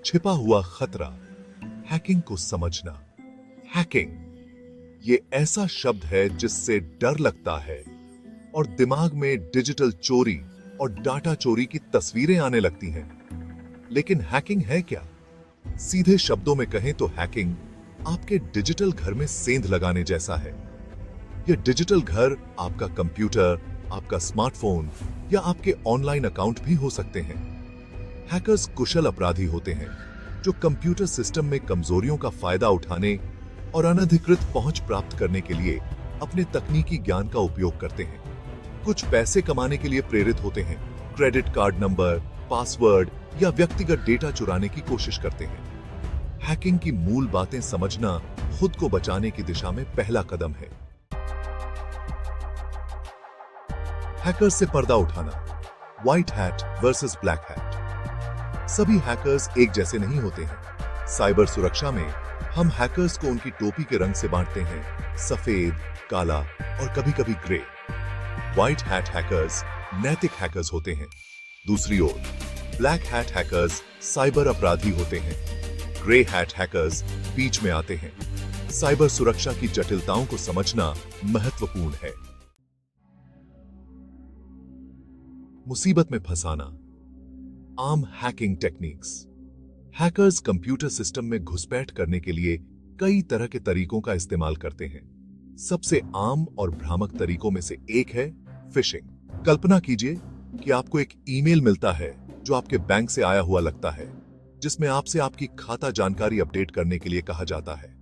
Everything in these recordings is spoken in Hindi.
छिपा हुआ खतरा, हैकिंग को समझना। हैकिंग ये ऐसा शब्द है जिससे डर लगता है और दिमाग में डिजिटल चोरी और डाटा चोरी की तस्वीरें आने लगती हैं। लेकिन हैकिंग है क्या? सीधे शब्दों में कहें तो हैकिंग आपके डिजिटल घर में सेंध लगाने जैसा है। यह डिजिटल घर आपका कंप्यूटर, आपका स्मार्टफोन या आपके ऑनलाइन अकाउंट भी हो सकते हैं। हैकर्स कुशल अपराधी होते हैं जो कंप्यूटर सिस्टम में कमजोरियों का फायदा उठाने और अनधिकृत पहुंच प्राप्त करने के लिए अपने तकनीकी ज्ञान का उपयोग करते हैं। कुछ पैसे कमाने के लिए प्रेरित होते हैं, क्रेडिट कार्ड नंबर, पासवर्ड या व्यक्तिगत डेटा चुराने की कोशिश करते हैं। हैकिंग की मूल बातें समझना खुद को बचाने की दिशा में पहला कदम है। हैकर्स से पर्दा उठाना, white hat versus black hat. सभी हैकर्स एक जैसे नहीं होते हैं। साइबर सुरक्षा में हम हैकर्स को उनकी टोपी के रंग से बांटते हैं, सफेद, काला और कभी-कभी ग्रे। व्हाइट हैट हैकर्स नैतिक हैकर्स होते हैं। दूसरी ओर ब्लैक हैट हैकर्स साइबर अपराधी होते हैं। ग्रे हैट हैकर्स बीच में आते हैं। साइबर सुरक्षा की जटिलताओं को समझना महत्वपूर्ण है। मुसीबत में फंसाना, आम hacking techniques. Hackers computer system में घुसपैठ करने के लिए कई तरह के तरीकों का इस्तेमाल करते हैं। सबसे आम और भ्रामक तरीकों में से एक है फिशिंग। कल्पना कीजिए कि आपको एक ईमेल मिलता है जो आपके बैंक से आया हुआ लगता है, जिसमें आपसे आपकी खाता जानकारी अपडेट करने के लिए कहा जाता है।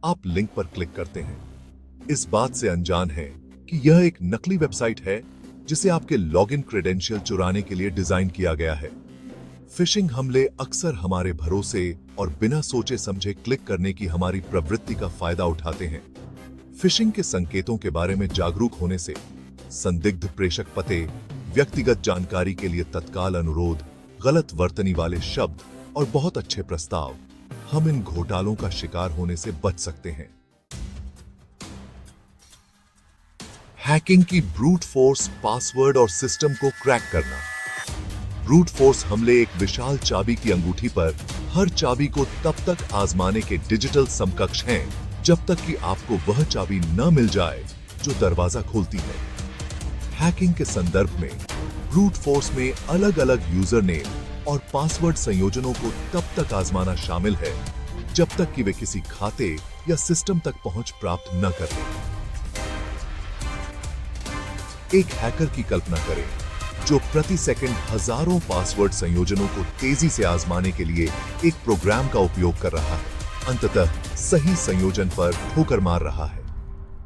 आप लिंक पर क्लिक करते हैं, इस बात से अनजान हैं कि यह एक नकली वेबसाइट है जिसे आपके लॉगिन क्रेडेंशियल चुराने के लिए डिजाइन किया गया है। फिशिंग हमले अक्सर हमारे भरोसे और बिना सोचे समझे क्लिक करने की हमारी प्रवृत्ति का फायदा उठाते हैं। फिशिंग के संकेतों के बारे में जागरूक होने से संदिग्ध प्रेषक पते, व्यक्तिगत जानकारी के लिए तत्काल अनुरोध, गलत वर्तनी वाले शब्द और बहुत अच्छे प्रस्ताव, हम इन घोटालों का शिकार होने से बच सकते हैं। हैकिंग की ब्रूट फोर्स पासवर्ड और सिस्टम को क्रैक करना। ब्रूट फोर्स हमले एक विशाल चाबी की अंगूठी पर हर चाबी को तब तक आजमाने के डिजिटल समकक्ष हैं जब तक कि आपको वह चाबी न मिल जाए जो दरवाजा खोलती है। हैकिंग के संदर्भ में ब्रूट फोर्स में अलग अलग यूजर नेम और पासवर्ड संयोजनों को तब तक आजमाना शामिल है जब तक कि वे किसी खाते या सिस्टम तक पहुंच प्राप्त न कर लें। एक हैकर की कल्पना करें जो प्रति सेकंड हजारों पासवर्ड संयोजनों को तेजी से आजमाने के लिए एक प्रोग्राम का उपयोग कर रहा है, अंततः सही संयोजन पर ठोकर मार रहा है।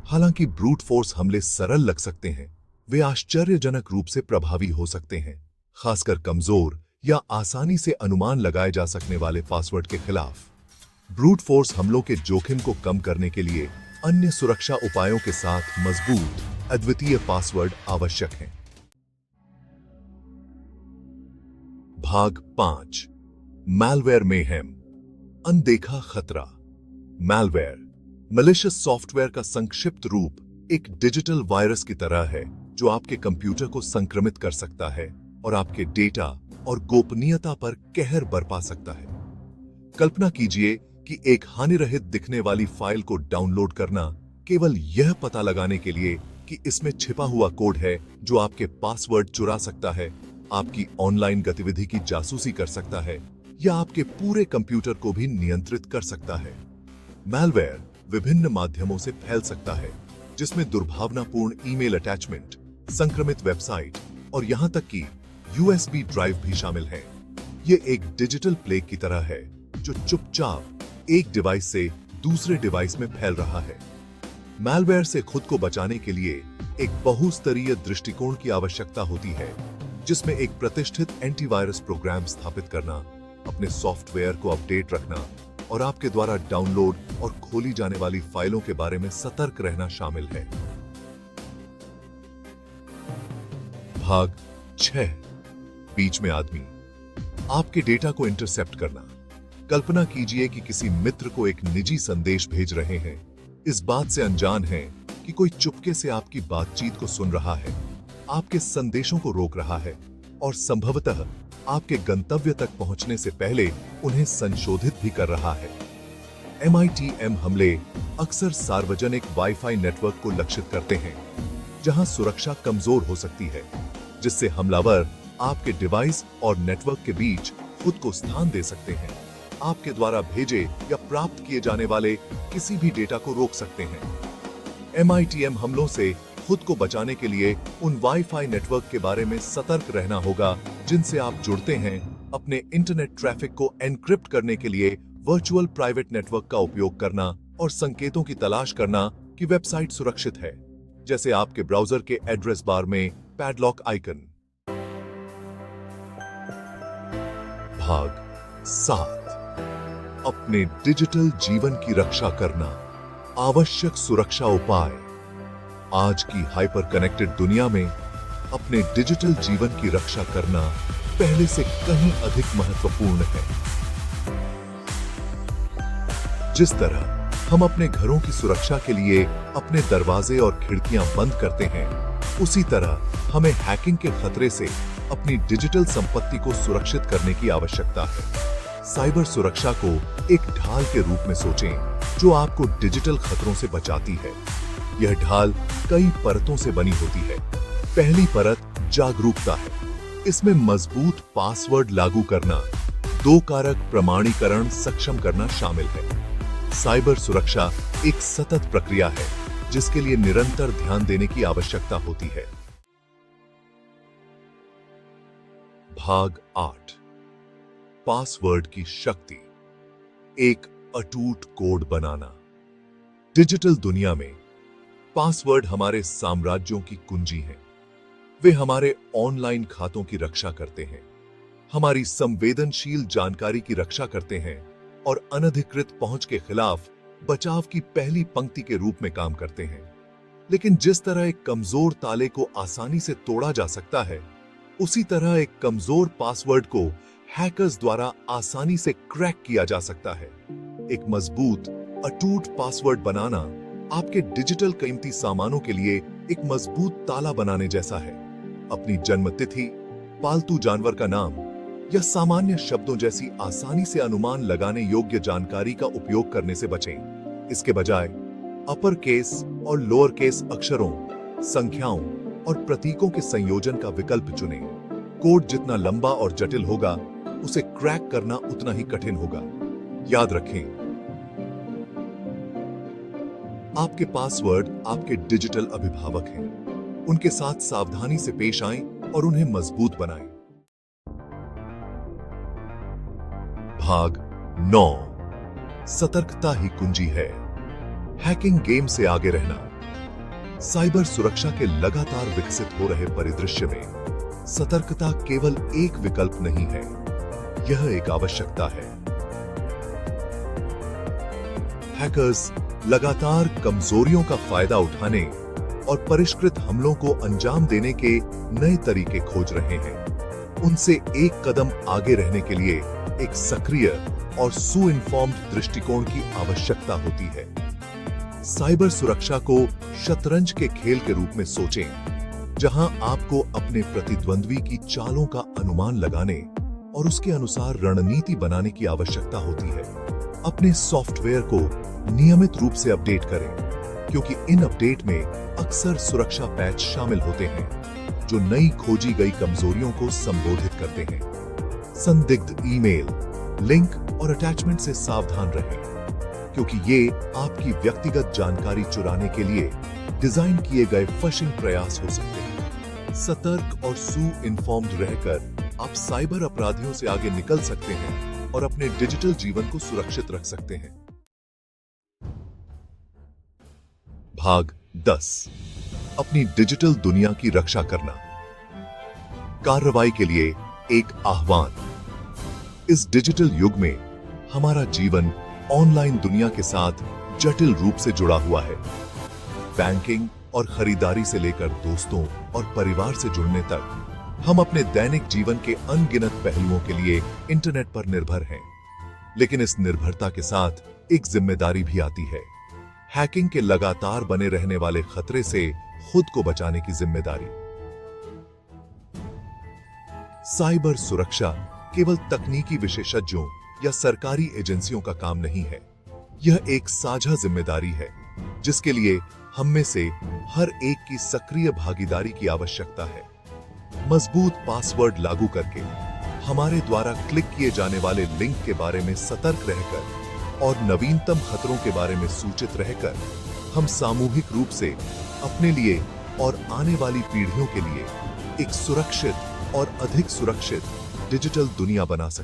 हालांकि ब्रूट फोर्स हमले सरल लग सकते हैं, वे आश्चर्यजनक रूप से प्रभावी हो सकते हैं, खासकर कमजोर या आसानी से अनुमान लगाए जा सकने वाले पासवर्ड के खिलाफ। ब्रूट फोर्स हमलों के जोखिम को कम करने के लिए अन्य सुरक्षा उपायों के साथ मजबूत अद्वितीय पासवर्ड आवश्यक हैं। भाग 5, मैलवेयर मेहेम, अनदेखा खतरा। मैलवेयर मैलिशियस सॉफ्टवेयर का संक्षिप्त रूप एक डिजिटल वायरस की तरह है जो आपके कंप्यूटर को संक्रमित कर सकता है और आपके डेटा और गोपनीयता पर कहर बरपा सकता है। कल्पना कीजिए कि एक हानिरहित दिखने वाली फाइल को डाउनलोड करना केवल यह पता लगाने के लिए कि इसमें छिपा हुआ कोड है जो आपके पासवर्ड चुरा सकता है, आपकी ऑनलाइन गतिविधि की जासूसी कर सकता है या आपके पूरे कंप्यूटर को भी नियंत्रित कर सकता है। मैलवेयर विभिन्न माध्यमों से फैल सकता है, जिसमें दुर्भावनापूर्ण ईमेल अटैचमेंट, संक्रमित वेबसाइट और यहां तक कि यूएसबी ड्राइव भी शामिल है। ये एक डिजिटल प्लेग की तरह है जो चुपचाप एक डिवाइस से दूसरे डिवाइस में फैल रहा है। मैलवेयर से खुद को बचाने के लिए एक बहुस्तरीय दृष्टिकोण की आवश्यकता होती है, जिसमें एक प्रतिष्ठित एंटीवायरस प्रोग्राम स्थापित करना, अपने सॉफ्टवेयर को अपडेट रखना और आपके द्वारा डाउनलोड और खोली जाने वाली फाइलों के बारे में सतर्क रहना शामिल है। भाग 6, बीच में आदमी, आपके डेटा को इंटरसेप्ट करना। कल्पना कीजिए कि किसी मित्र को एक निजी संदेश भेज रहे हैं, इस बात से अनजान हैं कि कोई चुपके से आपकी बातचीत को सुन रहा है, आपके संदेशों को रोक रहा है और संभवतः आपके गंतव्य तक पहुंचने से पहले उन्हें संशोधित भी कर रहा है। MITM हमले अक्सर सार्वजनिक वाईफाई नेटवर्क को लक्षित करते हैं, जहां सुरक्षा कमजोर हो सकती है, जिससे हमलावर आपके डिवाइस और नेटवर्क के बीच खुद को स्थान दे सकते हैं। आपके द्वारा भेजे या प्राप्त किए जाने वाले किसी भी डेटा को रोक सकते हैं। MITM हमलों से खुद को बचाने के लिए उन वाईफाई नेटवर्क के बारे में सतर्क रहना होगा जिनसे आप जुड़ते हैं। अपने इंटरनेट ट्रैफिक को एनक्रिप्ट करने के लिए वर्चुअल प्राइवेट नेटवर्क का उपयोग करना और संकेतों की तलाश करना कि वेबसाइट सुरक्षित है, जैसे आपके ब्राउजर के एड्रेस बार में पैडलॉक आइकन। भाग 7। अपने डिजिटल जीवन की रक्षा करना, आवश्यक सुरक्षा उपाय। आज की हाइपर कनेक्टेड दुनिया में अपने डिजिटल जीवन की रक्षा करना पहले से कहीं अधिक महत्वपूर्ण है। जिस तरह हम अपने घरों की सुरक्षा के लिए अपने दरवाजे और खिड़कियां बंद करते हैं, उसी तरह हमें हैकिंग के खतरे से अपनी डिजिटल संपत्ति को सुरक्षित करने की आवश्यकता है। साइबर सुरक्षा को एक ढाल के रूप में सोचें जो आपको डिजिटल खतरों से बचाती है। यह ढाल कई परतों से बनी होती है। पहली परत जागरूकता है। इसमें मजबूत पासवर्ड लागू करना, 2 कारक प्रमाणीकरण सक्षम करना शामिल है। साइबर सुरक्षा एक सतत प्रक्रिया है जिसके लिए निरंतर ध्यान देने की आवश्यकता होती है। भाग 8। पासवर्ड की शक्ति, एक अटूट कोड बनाना। डिजिटल दुनिया में पासवर्ड हमारे साम्राज्यों की कुंजी हैं। वे हमारे ऑनलाइन खातों की रक्षा करते हैं, हमारी संवेदनशील जानकारी की रक्षा करते हैं और अनधिकृत पहुंच के खिलाफ बचाव की पहली पंक्ति के रूप में काम करते हैं। लेकिन जिस तरह एक कमजोर ताले को आसानी से तोड़ा जा सकता है, उसी तरह एक कमजोर पासवर्ड को हैकर्स द्वारा आसानी से क्रैक किया जा सकता है। एक मजबूत अटूट पासवर्ड बनाना आपके डिजिटल कीमती सामानों के लिए एक मजबूत ताला बनाने जैसा है। अपनी जन्म तिथि, पालतू जानवर का नाम या सामान्य शब्दों जैसी आसानी से अनुमान लगाने योग्य जानकारी का उपयोग करने से बचें। इसके बजाय अपर केस और लोअर केस अक्षरों, संख्याओं और प्रतीकों के संयोजन का विकल्प चुनें। कोड जितना लंबा और जटिल होगा, उसे क्रैक करना उतना ही कठिन होगा। याद रखें, आपके पासवर्ड आपके डिजिटल अभिभावक हैं। उनके साथ सावधानी से पेश आएं और उन्हें मजबूत बनाएं। भाग 9। सतर्कता ही कुंजी है। हैकिंग गेम से आगे रहना। साइबर सुरक्षा के लगातार विकसित हो रहे परिदृश्य में सतर्कता केवल एक विकल्प नहीं है, यह एक आवश्यकता है। हैकर्स लगातार कमजोरियों का फायदा उठाने और परिष्कृत हमलों को अंजाम देने के नए तरीके खोज रहे हैं। उनसे एक कदम आगे रहने के लिए एक सक्रिय और सुइन्फॉर्म्ड दृष्टिकोण की आवश्यकता होती है। साइबर सुरक्षा को शतरंज के खेल के रूप में सोचें, जहां आपको अपने प्रतिद्वंद्वी की चालों का अनुमान लगाने और उसके अनुसार रणनीति बनाने की आवश्यकता होती है। अपने सॉफ्टवेयर को नियमित रूप से अपडेट करें, क्योंकि इन अपडेट में अक्सर सुरक्षा पैच शामिल होते हैं जो नई खोजी गई कमजोरियों को संबोधित करते हैं। संदिग्ध ईमेल, लिंक और अटैचमेंट से सावधान रहें, क्योंकि ये आपकी व्यक्तिगत जानकारी चुराने के लिए डिजाइन किए गए फिशिंग प्रयास हो सकते हैं। सतर्क और सुइन्फॉर्म्ड रहकर आप साइबर अपराधियों से आगे निकल सकते हैं और अपने डिजिटल जीवन को सुरक्षित रख सकते हैं। भाग 10। अपनी डिजिटल दुनिया की रक्षा करना। कार्रवाई के लिए एक आह्वान। इस डिजिटल युग में हमारा जीवन ऑनलाइन दुनिया के साथ जटिल रूप से जुड़ा हुआ है। बैंकिंग और खरीदारी से लेकर दोस्तों और परिवार से जुड़ने तक हम अपने दैनिक जीवन के अनगिनत पहलुओं के लिए इंटरनेट पर निर्भर हैं। लेकिन इस निर्भरता के साथ एक जिम्मेदारी भी आती है, हैकिंग के लगातार बने रहने वाले खतरे से खुद को बचाने की जिम्मेदारी। साइबर सुरक्षा केवल तकनीकी विशेषज्ञों या सरकारी एजेंसियों का काम नहीं है। यह एक साझा जिम्मेदारी है जिसके लिए हम में से हर एक की सक्रिय भागीदारी की आवश्यकता है। मजबूत पासवर्ड लागू करके, हमारे द्वारा क्लिक किए जाने वाले लिंक के बारे में सतर्क रहकर और नवीनतम खतरों के बारे में सूचित रहकर, हम सामूहिक रूप से अपने लिए और आने वाली पीढ़ियों के लिए एक सुरक्षित और अधिक सुरक्षित डिजिटल दुनिया बना सकते हैं।